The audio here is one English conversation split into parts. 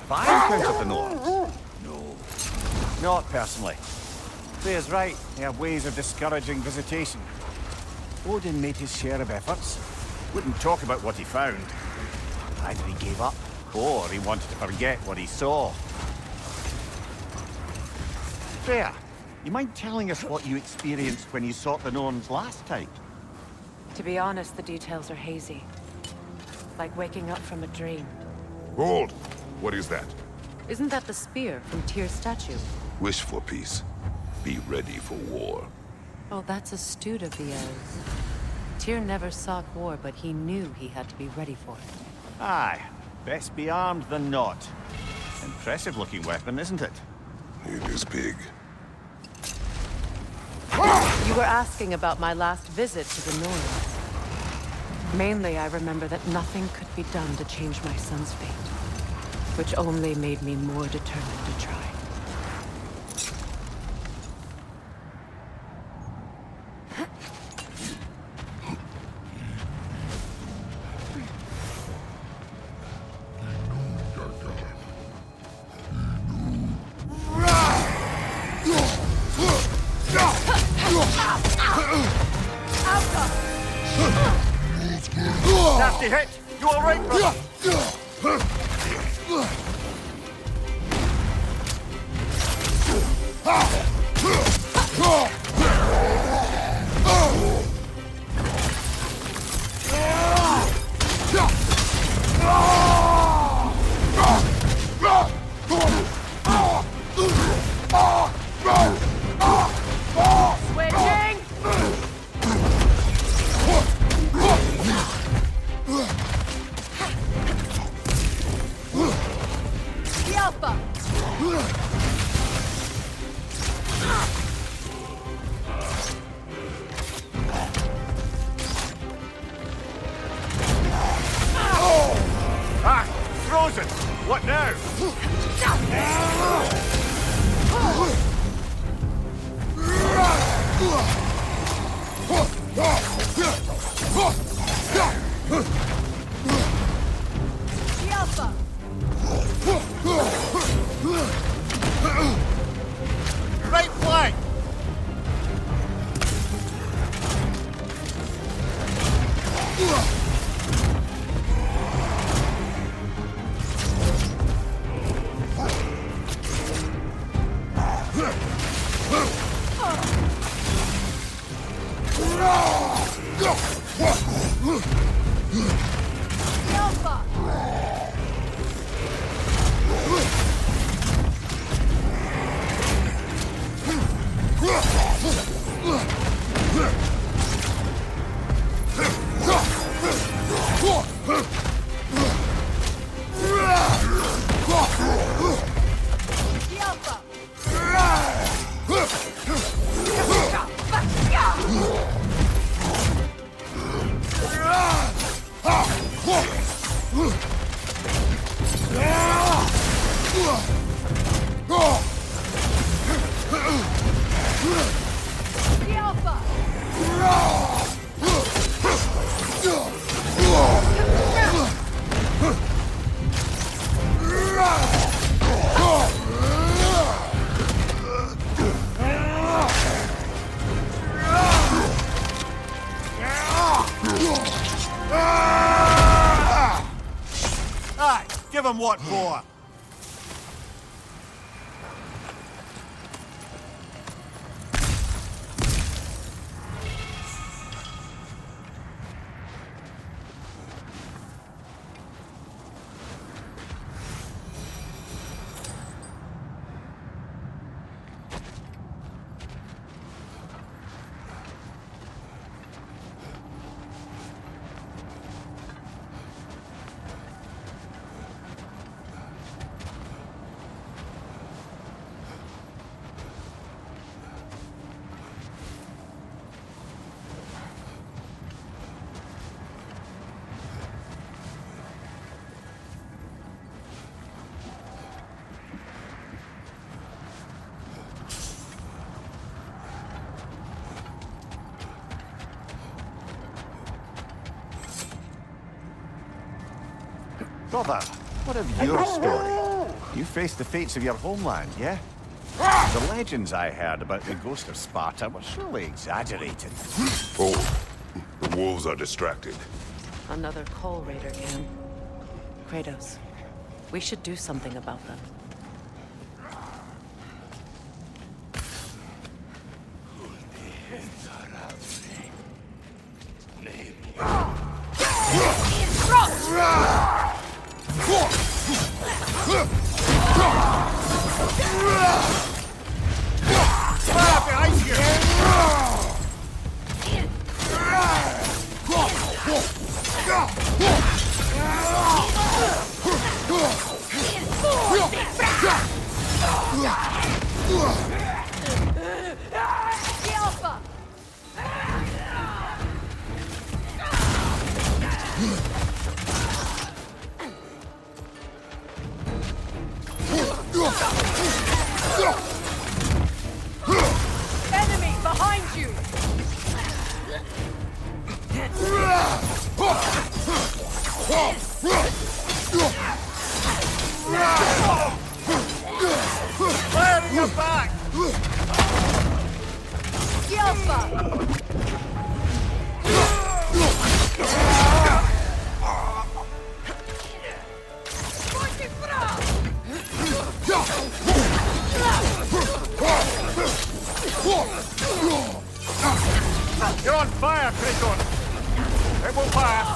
Five counts of the Norns? No. Not personally. Freya's right. They have ways of discouraging visitation. Odin made his share of efforts. Wouldn't talk about what he found. Either he gave up, or he wanted to forget what he saw. Freya, you mind telling us what you experienced when you sought the Norns last time? To be honest, the details are hazy. Like waking up from a dream. Hold! What is that? Isn't that the spear from Tyr's statue? Wish for peace. Be ready for war. Oh, that's astute of the elves. Tyr never sought war, but he knew he had to be ready for it. Aye. Best be armed than not. Impressive-looking weapon, isn't it? It is big. You were asking about my last visit to the Norns. Mainly, I remember that nothing could be done to change my son's fate, which only made me more determined to try. Nasty hit! You all right, brother? What now? Right flank! Give him what for? Brother, what of your story? You faced the fates of your homeland, yeah? The legends I heard about the ghost of Sparta were surely exaggerated. Oh, the wolves are distracted. Another coal raider camp. Kratos, we should do something about them. Enemy behind you! Firing your back! You're on fire, Kratos! It will pass!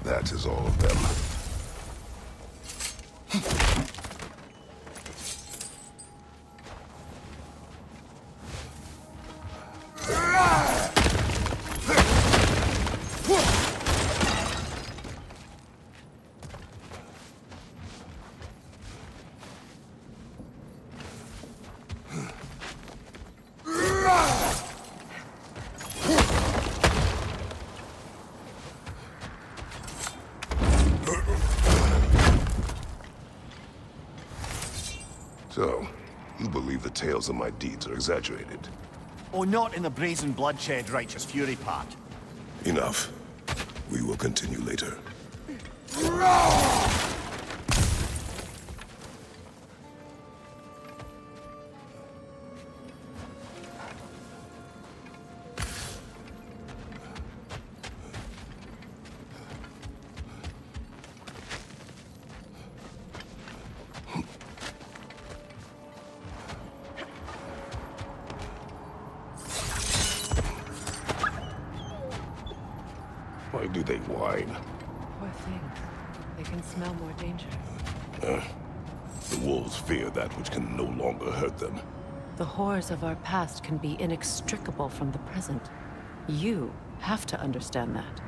That is all of them. So, you believe the tales of my deeds are exaggerated? Oh, not in the brazen bloodshed righteous fury part. Enough. We will continue later. Why do they whine? Poor things. They can smell more danger. The wolves fear that which can no longer hurt them. The horrors of our past can be inextricable from the present. You have to understand that.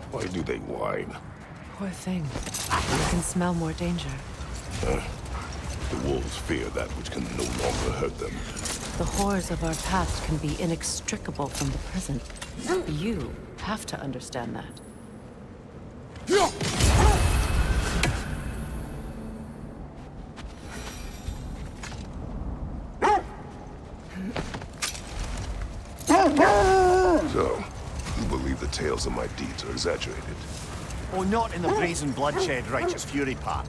Why do they whine? Poor thing. They can smell more danger. The wolves fear that which can no longer hurt them. The horrors of our past can be inextricable from the present. You have to understand that. So, you believe the tales of my deeds are exaggerated? Oh, not in the brazen bloodshed righteous fury part.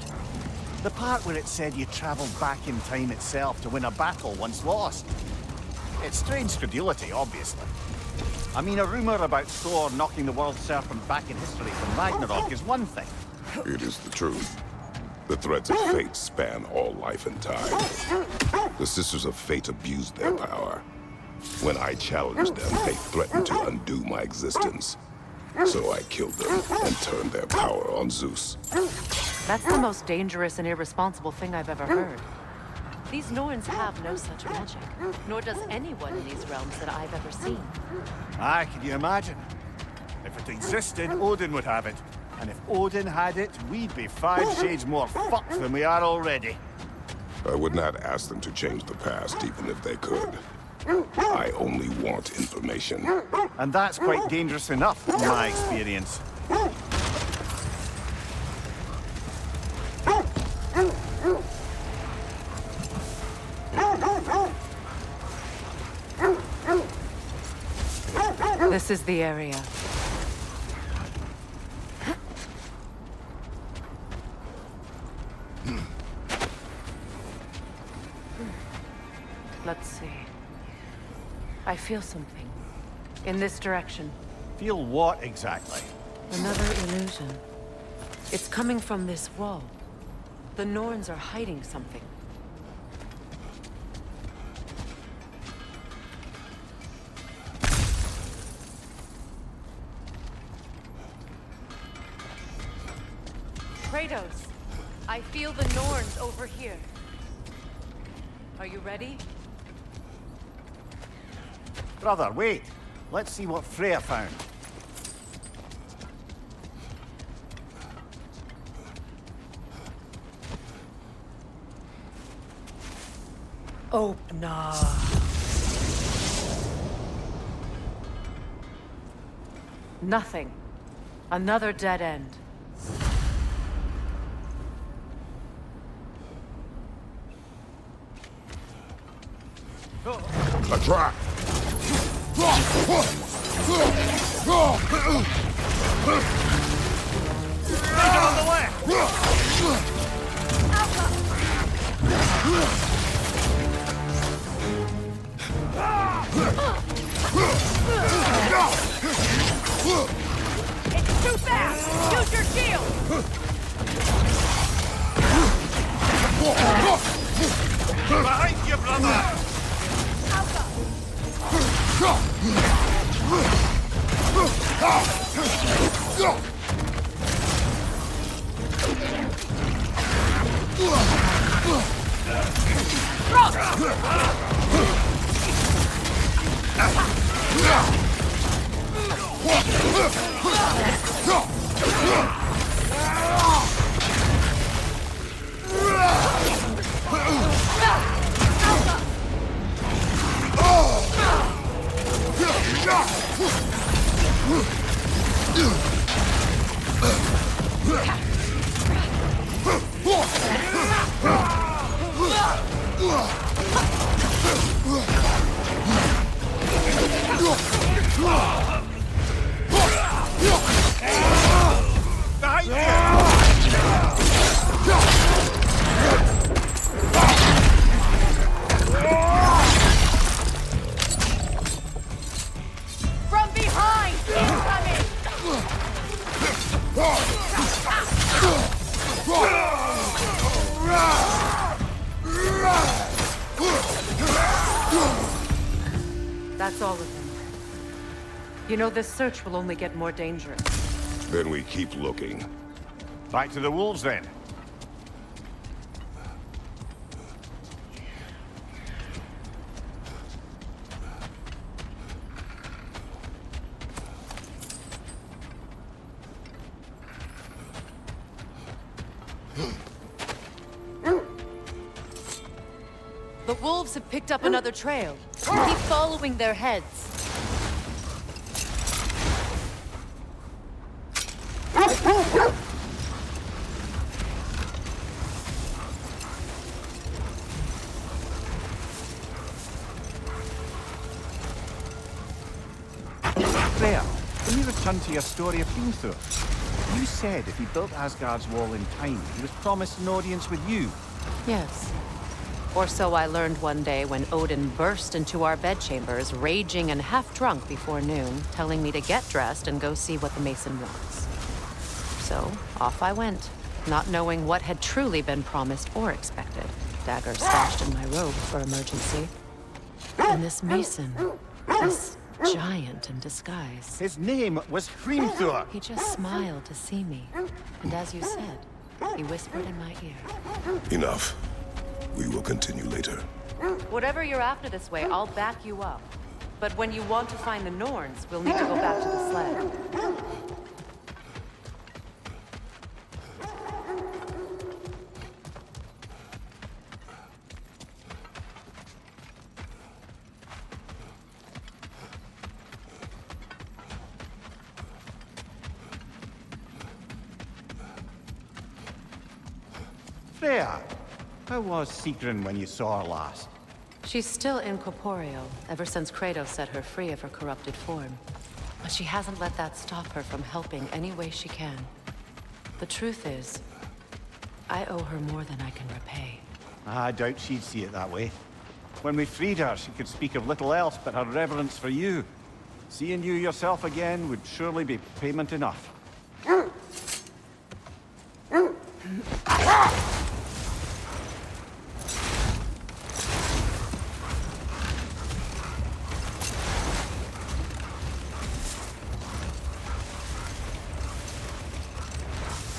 The part where it said you travelled back in time itself to win a battle once lost. It's strange credulity, obviously. I mean, a rumor about Thor knocking the world serpent back in history from Ragnarok is one thing. It is the truth. The threads of fate span all life and time. The Sisters of Fate abused their power. When I challenged them, they threatened to undo my existence. So I killed them and turned their power on Zeus. That's the most dangerous and irresponsible thing I've ever heard. These Norns have no such magic, nor does anyone in these realms that I've ever seen. Aye, can you imagine? If it existed, Odin would have it. And if Odin had it, we'd be 5 shades more fucked than we are already. I would not ask them to change the past, even if they could. I only want information. And that's quite dangerous enough, in my experience. This is the area. Let's see. I feel something. In this direction. Feel what exactly? Another illusion. It's coming from this wall. The Norns are hiding something. Kratos, I feel the Norns over here. Are you ready? Brother, wait. Let's see what Freya found. Opener. Nothing. Another dead end. A trap! Get on the way! It's too fast! Use your shield! Behind you, brother! From behind! Incoming! That's all of them. You know, this search will only get more dangerous. Then we keep looking. Back to the wolves, then. The wolves have picked up another trail. Keep following their heads. Freya, when you return to your story of Thor, you said if he built Asgard's wall in time, he was promised an audience with you. Yes. Or so I learned one day when Odin burst into our bedchambers, raging and half-drunk before noon, telling me to get dressed and go see what the Mason wants. So, off I went, not knowing what had truly been promised or expected. Dagger stashed in my robe for emergency. And this Mason, this giant in disguise. His name was Hrimthur. He just smiled to see me. And as you said, he whispered in my ear. Enough. We will continue later. Whatever you're after this way, I'll back you up. But when you want to find the Norns, we'll need to go back to the sled. Freya, how was Sigrun when you saw her last? She's still incorporeal, ever since Kratos set her free of her corrupted form. But she hasn't let that stop her from helping any way she can. The truth is, I owe her more than I can repay. I doubt she'd see it that way. When we freed her, she could speak of little else but her reverence for you. Seeing you yourself again would surely be payment enough.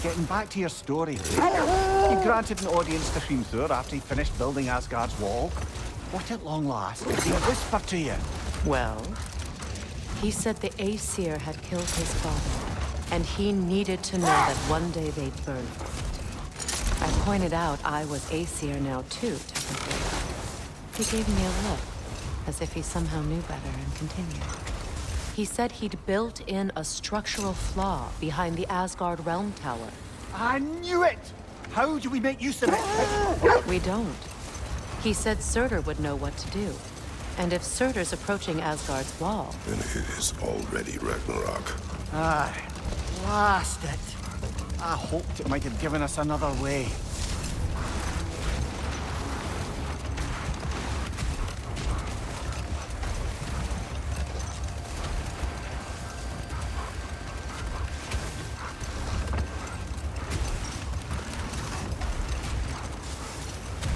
Getting back to your story, you granted an audience to Hrimthur after he finished building Asgard's wall. What at long last did he whisper to you? Well, he said the Aesir had killed his father, and he needed to know that one day they'd burn. I pointed out I was Aesir now too, technically. He gave me a look, as if he somehow knew better, and continued. He said he'd built in a structural flaw behind the Asgard Realm Tower. I knew it! How do we make use of it? We don't. He said Surtur would know what to do. And if Surtur's approaching Asgard's wall... Then it is already Ragnarok. Aye, blast it. I hoped it might have given us another way.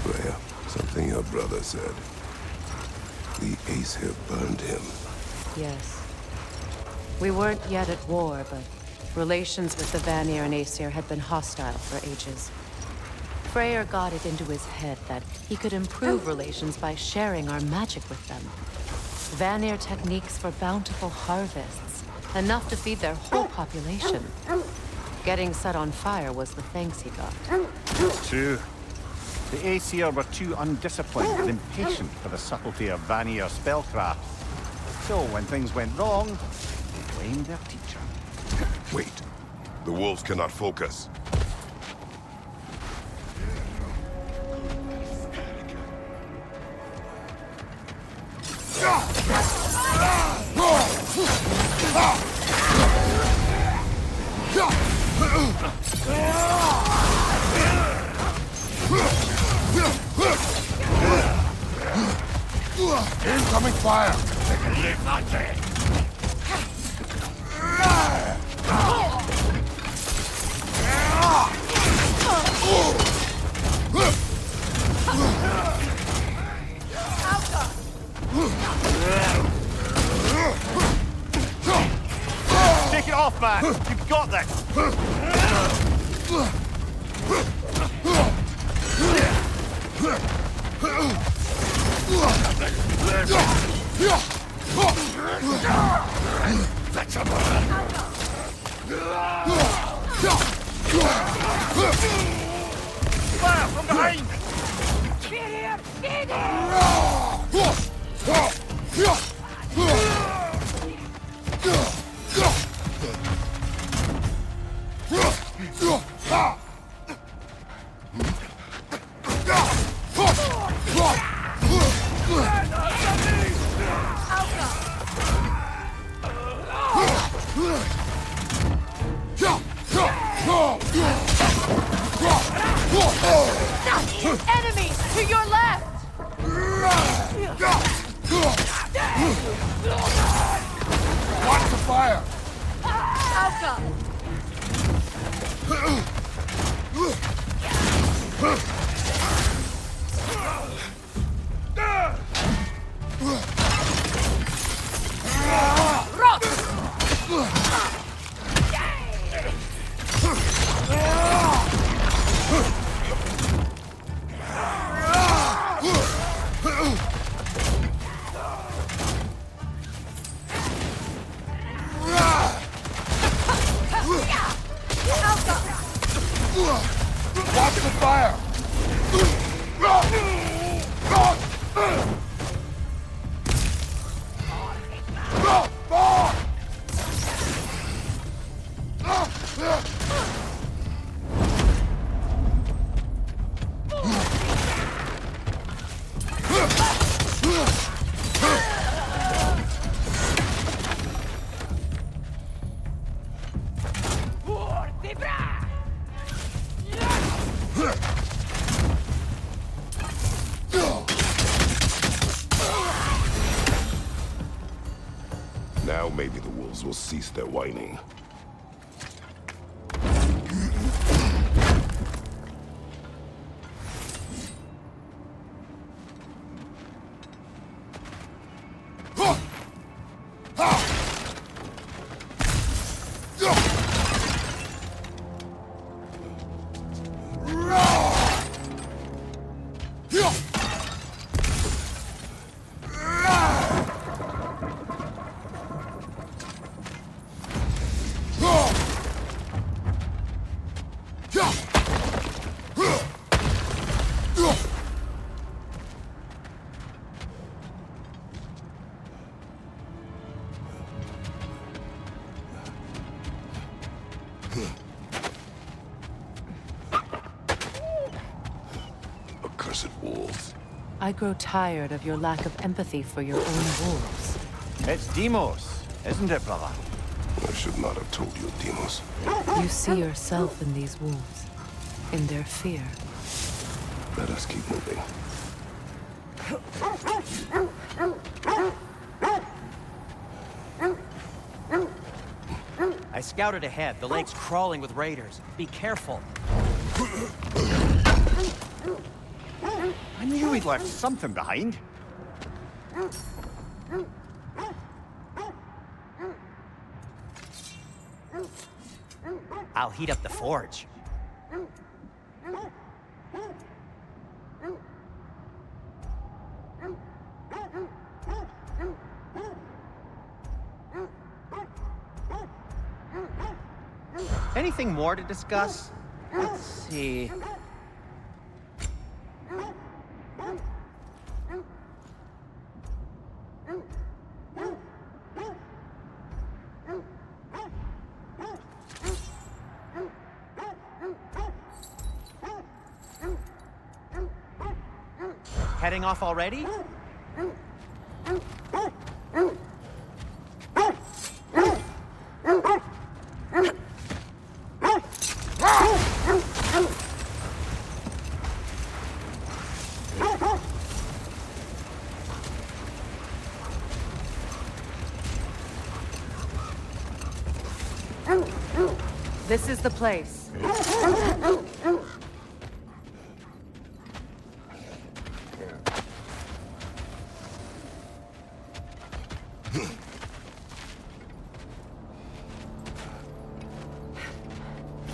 Freya, something your brother said. The Aesir burned him. Yes. We weren't yet at war, but relations with the Vanir and Aesir had been hostile for ages. Freyr got it into his head that he could improve relations by sharing our magic with them. Vanir techniques for bountiful harvests, enough to feed their whole population. Getting set on fire was the thanks he got. It's true. The Aesir were too undisciplined and impatient for the subtlety of Vanir spellcraft. So when things went wrong, they blamed their teacher. Wait. The wolves cannot focus. Incoming fire! Take it off, man! You've got this! That's a man. Fire from behind! Get him! Get him! Enemy! To your left! Suka! Watch the fire! Now maybe the wolves will cease their whining. Accursed wolves. I grow tired of your lack of empathy for your own wolves. It's Demos, isn't it, brother? I should not have told you, Demos. You see yourself in these wolves, in their fear. Let us keep moving. I scouted ahead. The lake's crawling with raiders. Be careful. I knew we'd left something behind. I'll heat up the forge. Anything more to discuss? Let's see. Heading off already? This is the place.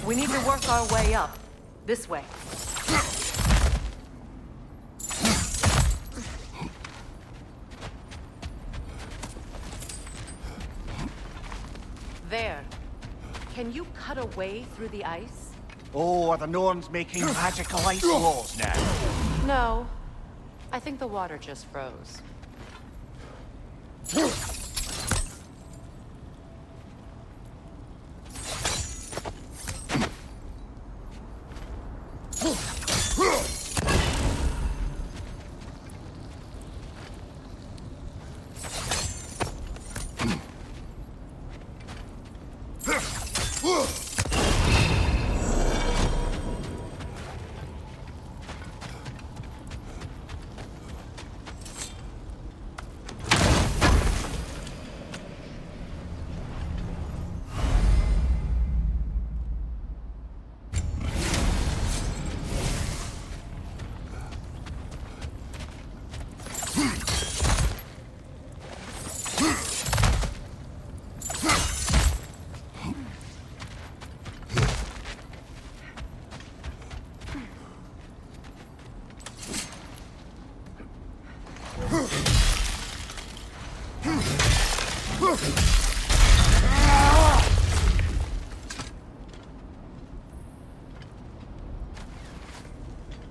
We need to work our way up. This way. There. Can you cut a way through the ice? Oh, are the Norns making magical ice walls now? No. I think the water just froze.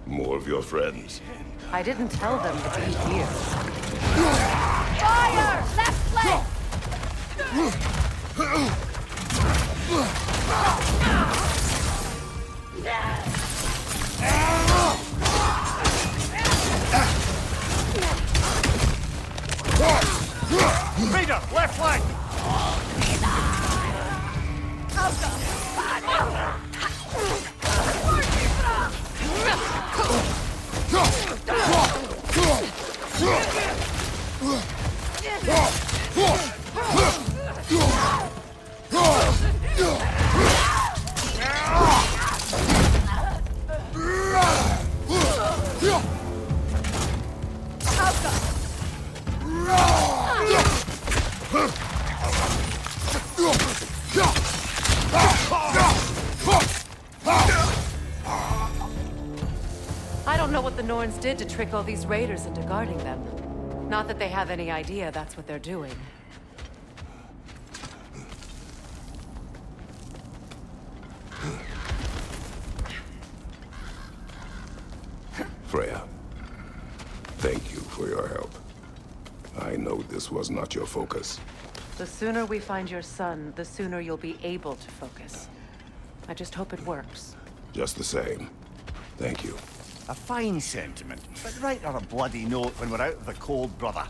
More of your friends. I didn't tell them to be here. Fire! Left flank! Raider, left flank! I don't know what the Norns did to trick all these raiders into guarding them. Not that they have any idea that's what they're doing. Freya, thank you for your help. I know this was not your focus. The sooner we find your son, the sooner you'll be able to focus. I just hope it works. Just the same, thank you. A fine sentiment, but write her a bloody note when we're out of the cold, brother.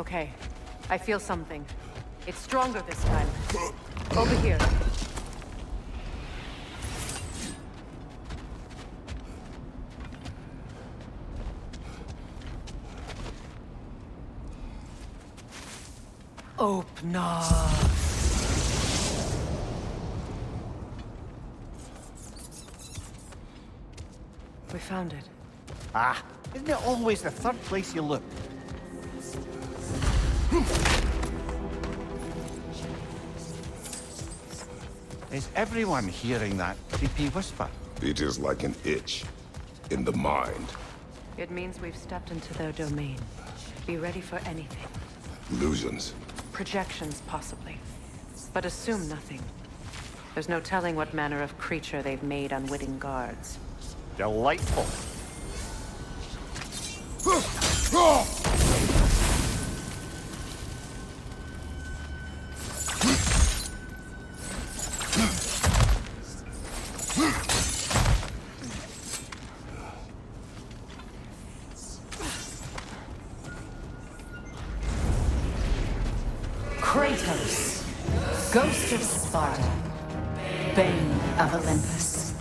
Okay, I feel something. It's stronger this time. Over here. Open up. We found it. Ah, isn't it always the third place you look? Is everyone hearing that creepy whisper? It is like an itch in the mind. It means we've stepped into their domain. Be ready for anything. Illusions. Projections, possibly. But assume nothing. There's no telling what manner of creature they've made unwitting guards. Delightful. Kratos, Ghost of Sparta, Bane of Olympus,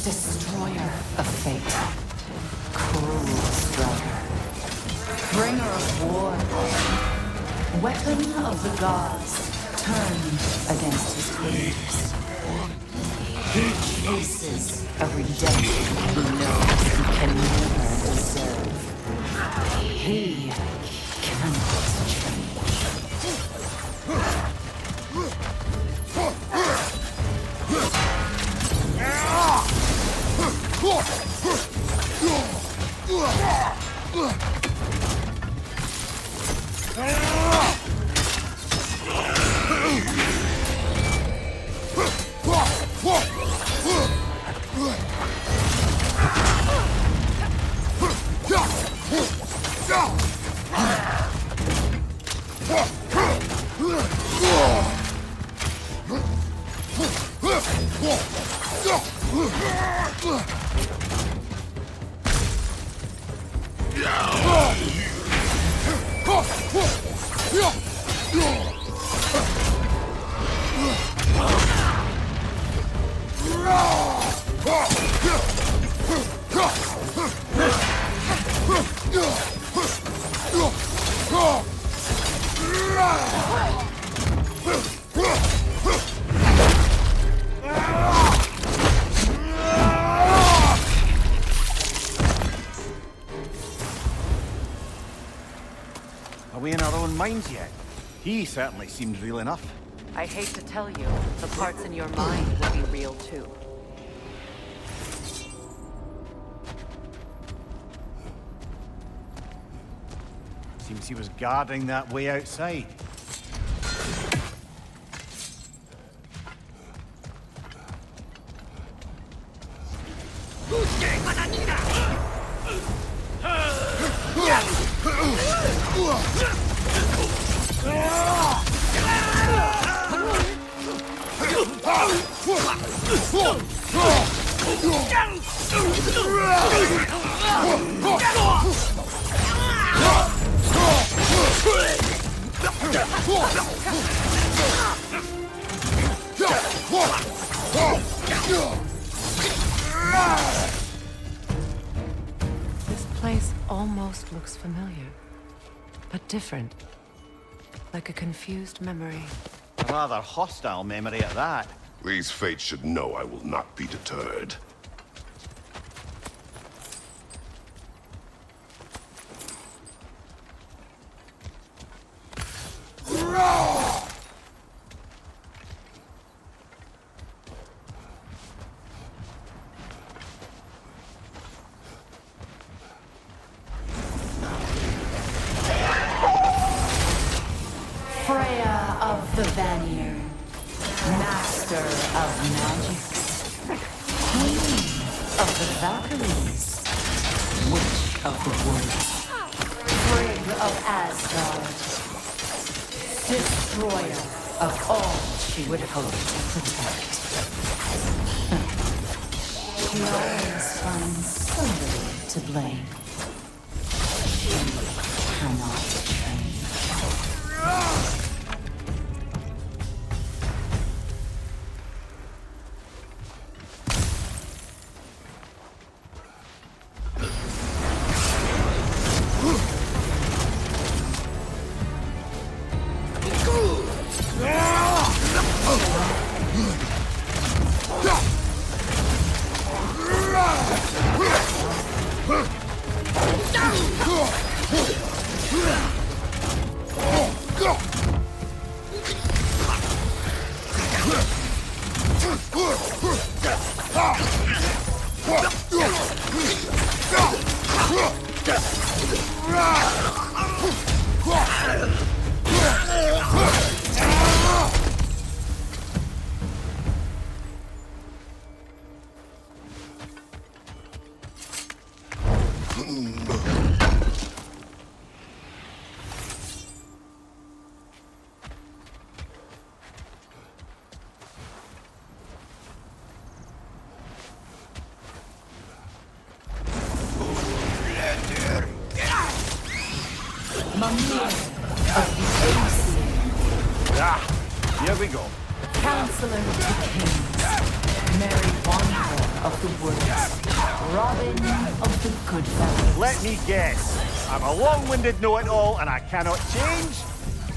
Destroyer of Fate, Cruel Striker, Bringer of War, Weapon of the Gods, turned against his creators. He chases a redemption he knows he can never deserve. He cannot change. Are we in our own minds yet? He certainly seemed real enough. I hate to tell you, the parts in your mind will be real too. Seems he was guarding that way outside. This place almost looks familiar, but different. Like a confused memory. A rather hostile memory at that. These fates should know I will not be deterred. Freya of the Vanir, Master of Magics, Queen of the Valkyries, Witch of the Woods, Frigg of Asgard, Destroyer of all she would hope to protect. She always finds somebody to blame. She cannot change. Go! Here we go. Counselor to Kings, Mary Wanderer of the Woods, Robin of the Good Fellows. Let me guess. I'm a long-winded know-it-all and I cannot change?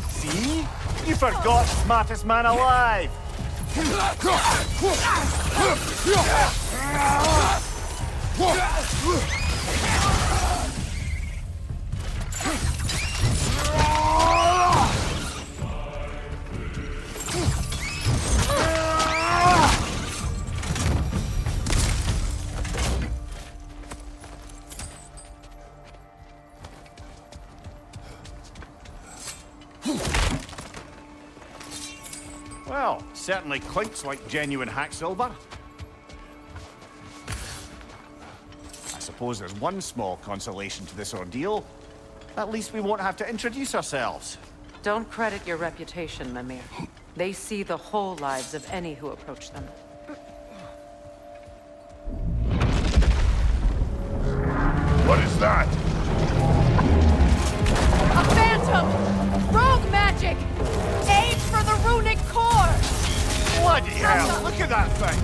See? You forgot smartest man alive! Well, certainly clinks like genuine hack silver. I suppose there's one small consolation to this ordeal. At least we won't have to introduce ourselves. Don't credit your reputation, Mimir. They see the whole lives of any who approach them. What is that? A phantom! Rogue magic! Aid for the runic core! Bloody hell! Look at that thing!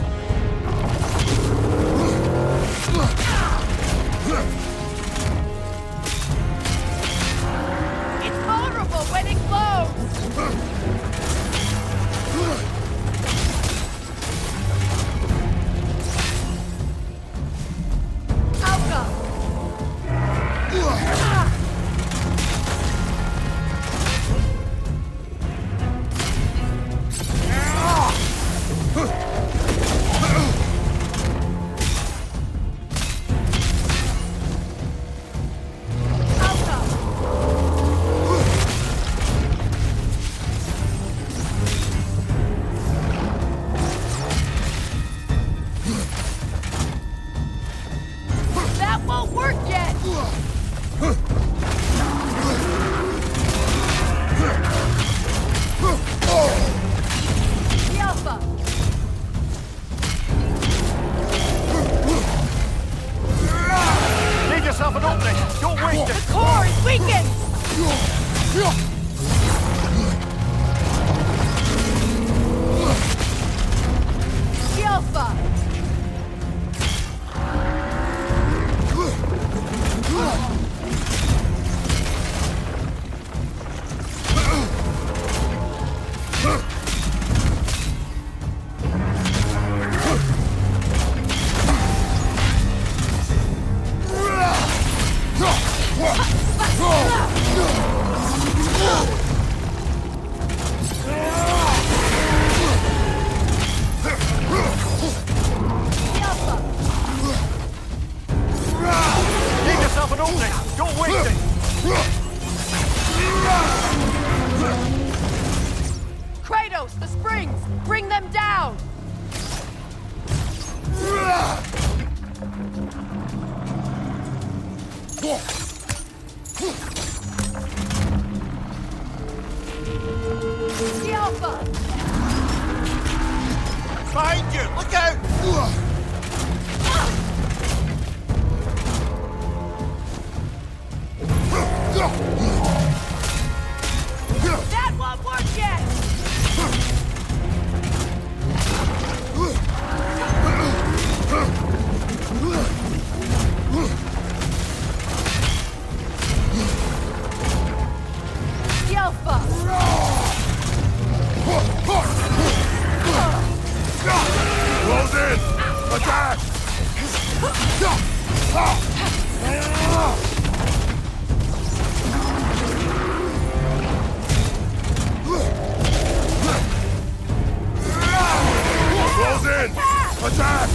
It's vulnerable when it glows! Alka! That won't work yet! The Alpha! Leave yourself an opening! Don't waste it! The core is weakened! The Alpha! The Alpha! Leave yourself an opening! Don't waste it! Kratos, the springs! Bring them down! The Alpha! Behind you! Look out! That won't work yet! The Alpha! Close in! Attack! Close in! Attack!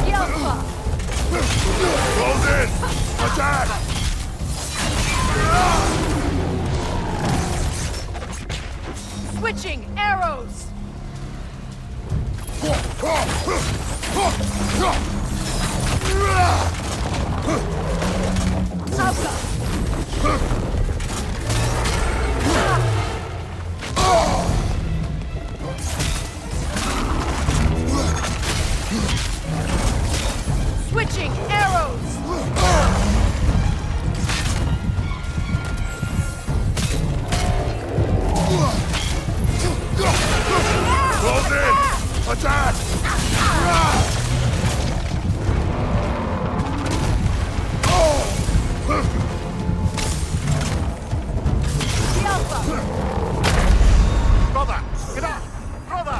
The Alpha! Close in! Attack! Switching arrows! Alpha! Brother! Get up! Brother!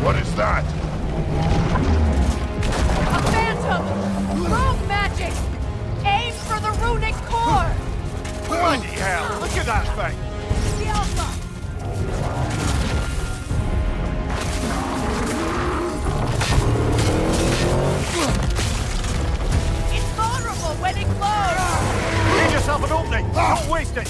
What is that? A phantom! Rogue magic! Aim for the runic core! Bloody hell! Look at that thing! The Alpha! It's vulnerable when it glows! Leave yourself an opening! Don't waste it!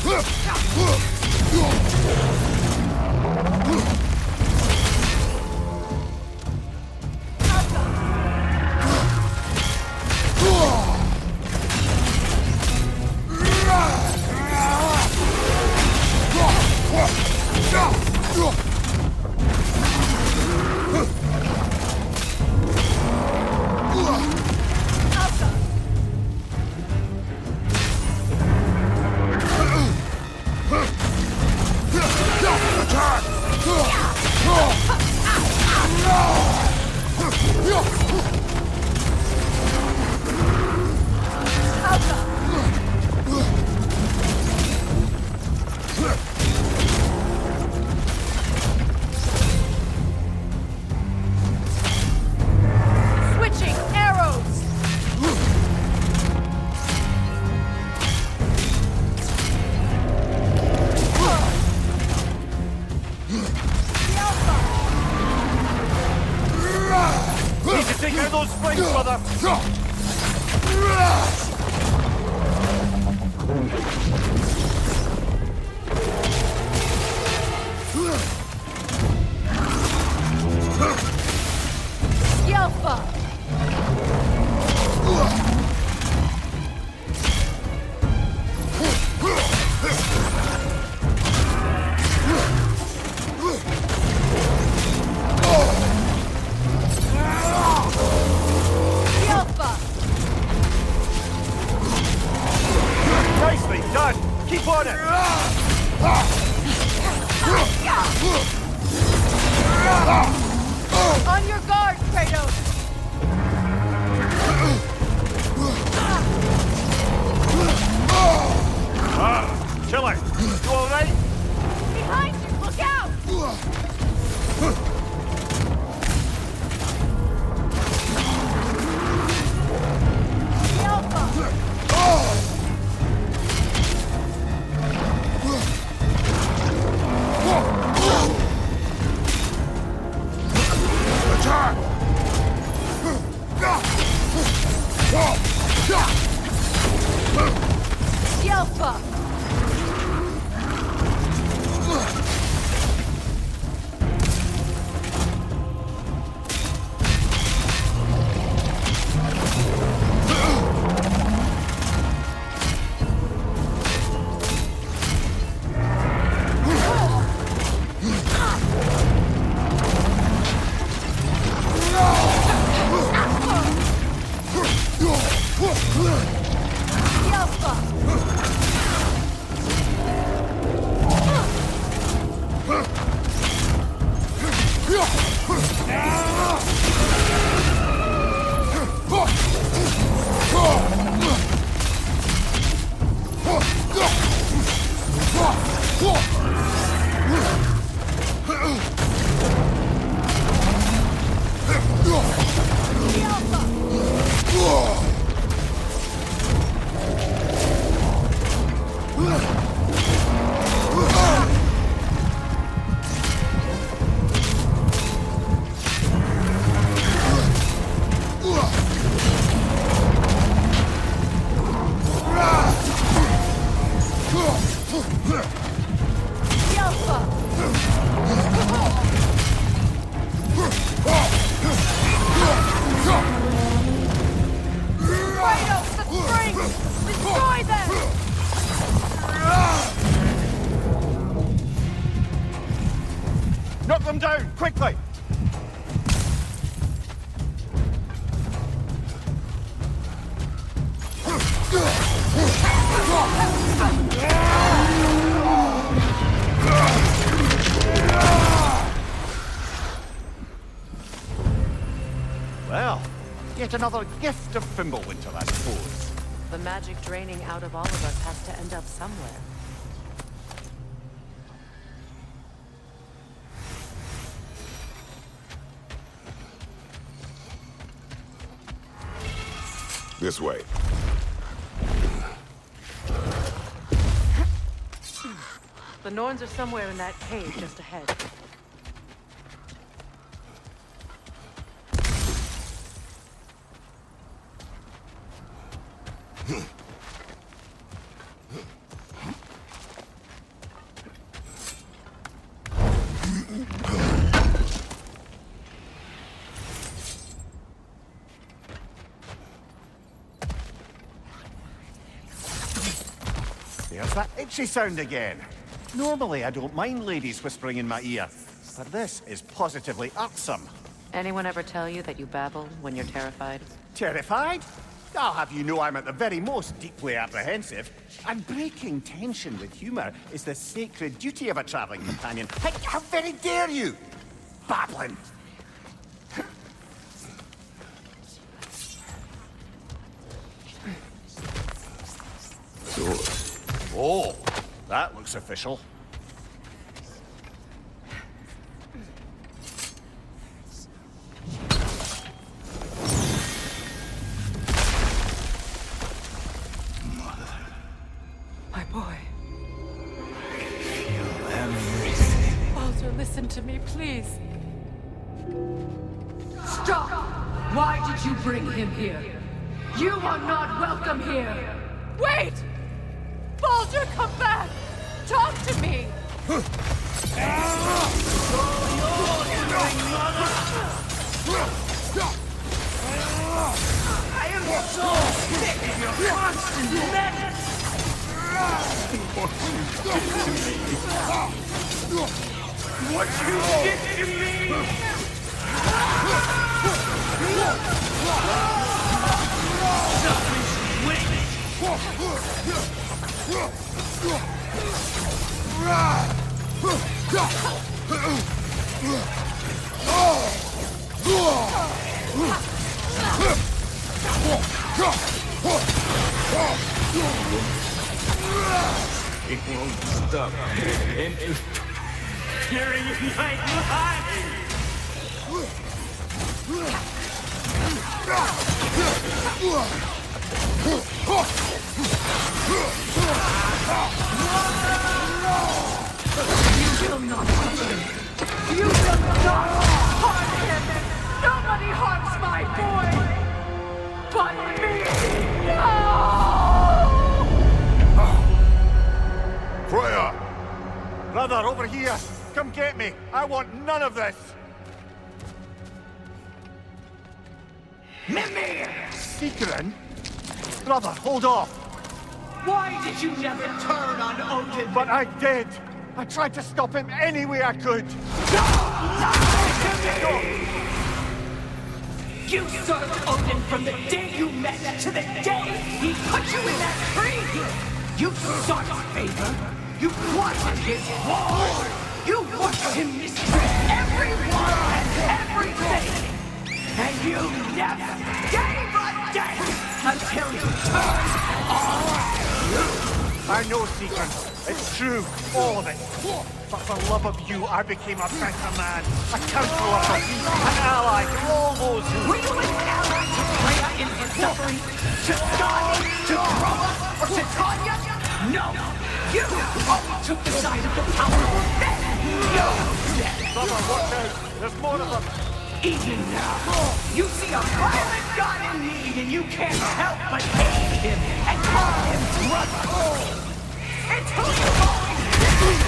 Switching arrows! The Alpha! Need to take out those springs, brother! The Alpha! The Alpha! Nicely done! Keep on it! On your guard, Kratos! Chiller! You alright? Behind you! Look out! The Alpha! The Alpha! The Alpha! The Alpha! The Alpha! Kratos, the springs! Destroy them! Knock them down, quickly! Well, yet another gift of Fimbulwinter, I suppose. The magic draining out of all of us has to end up somewhere. This way. The Norns are somewhere in that cave just ahead. There's that itchy sound again. Normally, I don't mind ladies whispering in my ear, but this is positively irksome. Anyone ever tell you that you babble when you're terrified? Terrified? I'll have you know I'm at the very most deeply apprehensive. And breaking tension with humor is the sacred duty of a traveling companion. How very dare you! Babbling! Oh, that looks official. My boy. Feel everything. Walter, listen to me, please. Stop! Why did you bring him here? You are not welcome here! Wait! Baldur, come back! Talk to me! I am so sick of your constant menace! What you did to me! Selfish witch! It won't stop until tearing my life! You will not touch him! You will not harm him! Nobody harms my boy! But me! No! Freya! Brother, over here! Come get me! I want none of this! Mimir! Secret? Brother, hold off! Why did you never turn on Odin? But I did! I tried to stop him any way I could! You served Odin from the day you met to the day he put you in that tree! You sought his favor, you wanted his war, you watched him mistreat everyone and everything! And you never gave a damn until you turned on you! I know, Secret. It's true, all of it. But for love of you, I became a better man, a counselor for peace, an ally to all those who... Were you an ally to Freya in her suffering? To Scott? To Roma? Or to Tanya? No! You only took the side of the powerful. Then you said, Brother, watch out! There's more of them! even now, you see a violent god in need and you can't help but hate him and call him brother. It's who you've always been.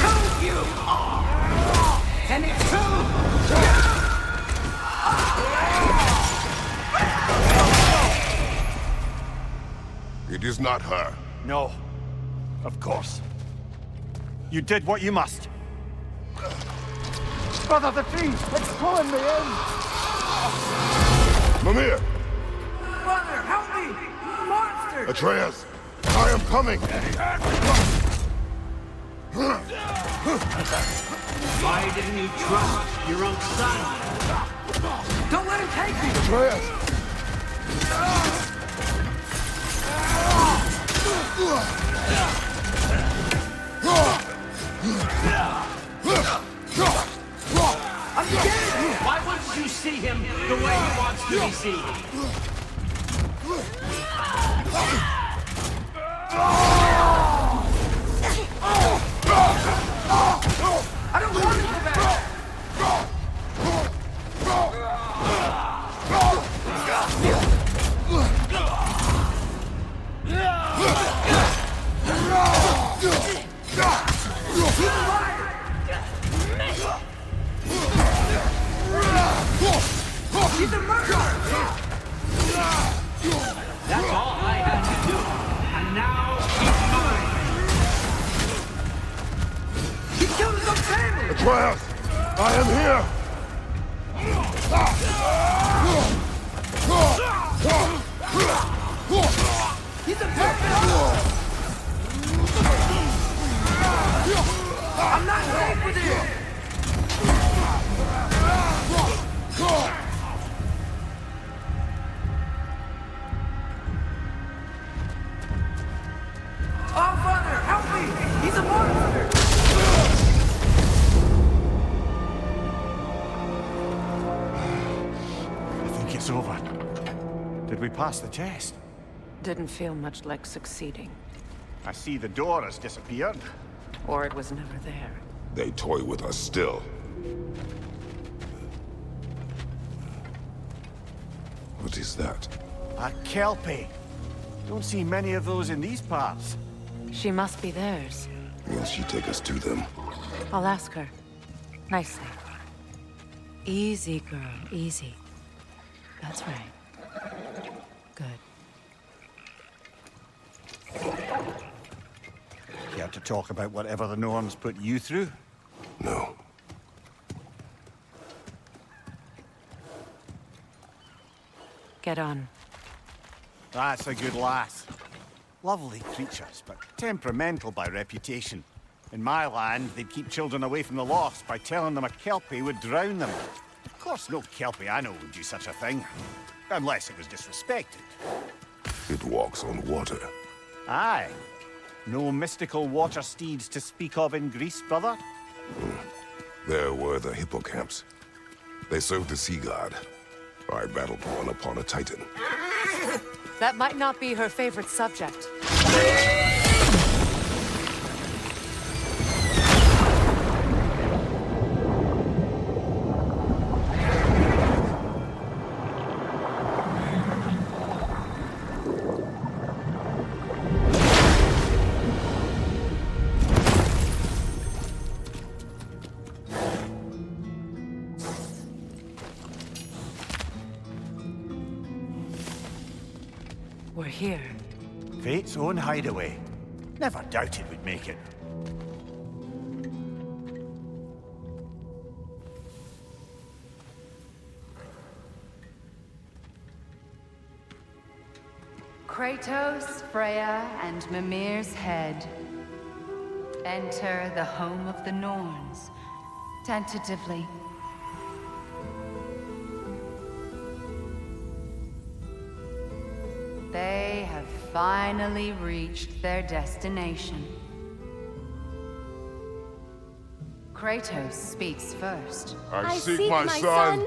Who you are. And it's who you It is not her. No. Of course. You did what you must. Brother, the tree! It's pulling me in! Mimir! Brother, help me! Monster! Atreus! I am coming! Why didn't you trust your own son? Don't let him take me! Atreus! I'm scared! Why wouldn't you see him the way he wants to be seen? I don't want to go back! He's alive! He's a murderer! That's all I had to do. And now he's mine. He killed his own family! Atreus! I am here! He's a perfect! I'm not safe with him! Oh, Father, help me! He's a monster! I think it's over. Did we pass the test? Didn't feel much like succeeding. I see the door has disappeared. Or it was never there. They toy with us still. What is that? A Kelpie. Don't see many of those in these parts. She must be theirs. Will she take us to them? I'll ask her. Nicely. Easy, girl. Easy. That's right. Good. Care to talk about whatever the Norns put you through? No. Get on. That's a good lass. Lovely creatures, but temperamental by reputation. In my land, they'd keep children away from the lost by telling them a Kelpie would drown them. Of course, no Kelpie I know would do such a thing. Unless it was disrespected. It walks on water. Aye. No mystical water steeds to speak of in Greece, brother? There were the hippocamps. They served the sea god. I battled one upon a titan. That might not be her favorite subject. We're here. Fate's own hideaway. Never doubted we'd make it. Kratos, Freya, and Mimir's head. Enter the home of the Norns, tentatively. They have finally reached their destination. Kratos speaks first. I seek my son!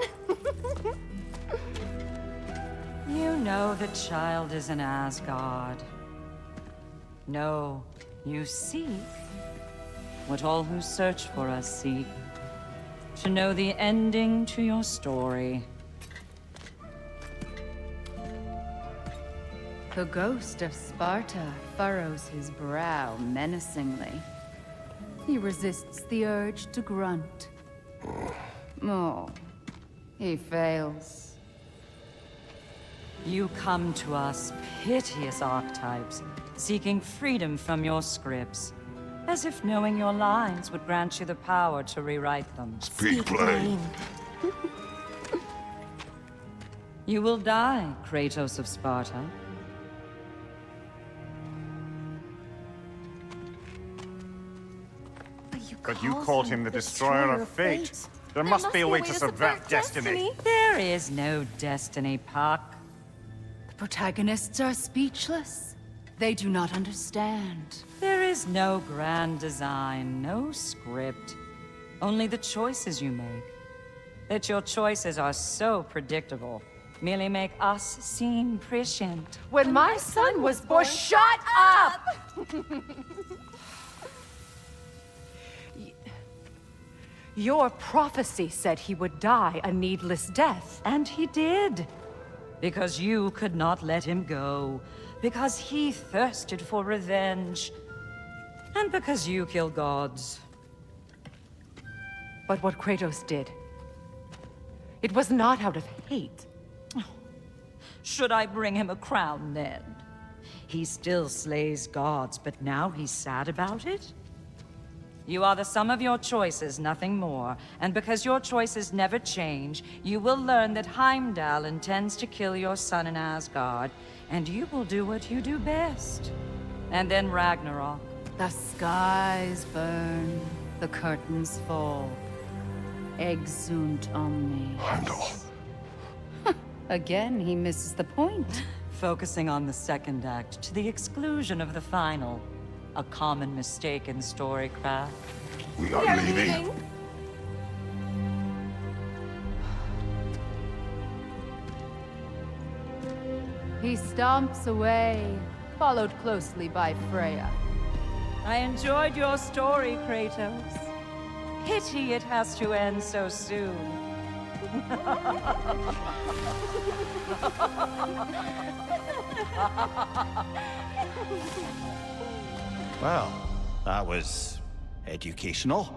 You know the child is in Asgard. No, you seek what all who search for us seek. To know the ending to your story. The ghost of Sparta furrows his brow menacingly. He resists the urge to grunt. Oh, he fails. You come to us, piteous archetypes, seeking freedom from your scripts. As if knowing your lines would grant you the power to rewrite them. Speak plain. You will die, Kratos of Sparta. But you called him the Destroyer of Fate. There must be a way to subvert destiny. There is no destiny, Puck. The protagonists are speechless. They do not understand. There is no grand design, no script. Only the choices you make. That your choices are so predictable merely make us seem prescient. When my son was born, shut up! Your prophecy said he would die a needless death. And he did. Because you could not let him go. Because he thirsted for revenge. And because you kill gods. But what Kratos did, it was not out of hate. Should I bring him a crown then? He still slays gods, but now he's sad about it? You are the sum of your choices, nothing more. And because your choices never change, you will learn that Heimdall intends to kill your son in Asgard, and you will do what you do best. And then Ragnarok. The skies burn, the curtains fall. Exunt omnes. Heimdall. Again, he misses the point. Focusing on the second act to the exclusion of the final. A common mistake in storycraft. We are leaving. He stomps away, followed closely by Freya. I enjoyed your story, Kratos. Pity it has to end so soon. Well, that was educational.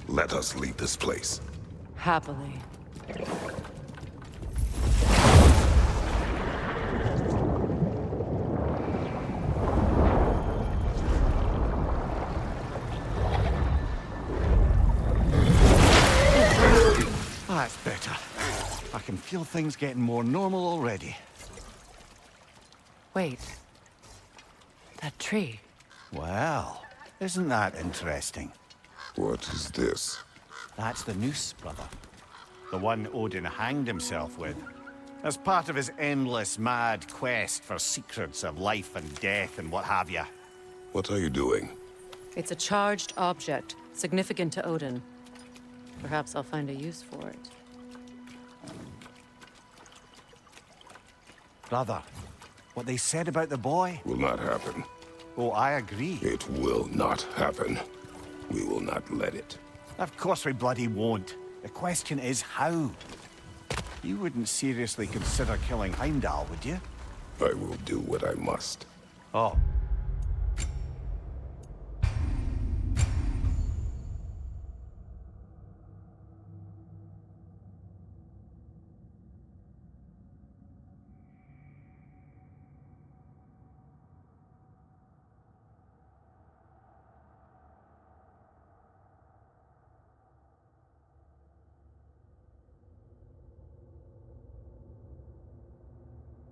Let us leave this place. Happily. That's better. I can feel things getting more normal already. Wait. That tree. Well, isn't that interesting? What is this? That's the noose, brother. The one Odin hanged himself with. As part of his endless, mad quest for secrets of life and death and what have you. What are you doing? It's a charged object, significant to Odin. Perhaps I'll find a use for it. Brother, what they said about the boy? Will not happen. Oh, I agree. It will not happen. We will not let it. Of course we bloody won't. The question is how? You wouldn't seriously consider killing Heimdall, would you? I will do what I must. Oh,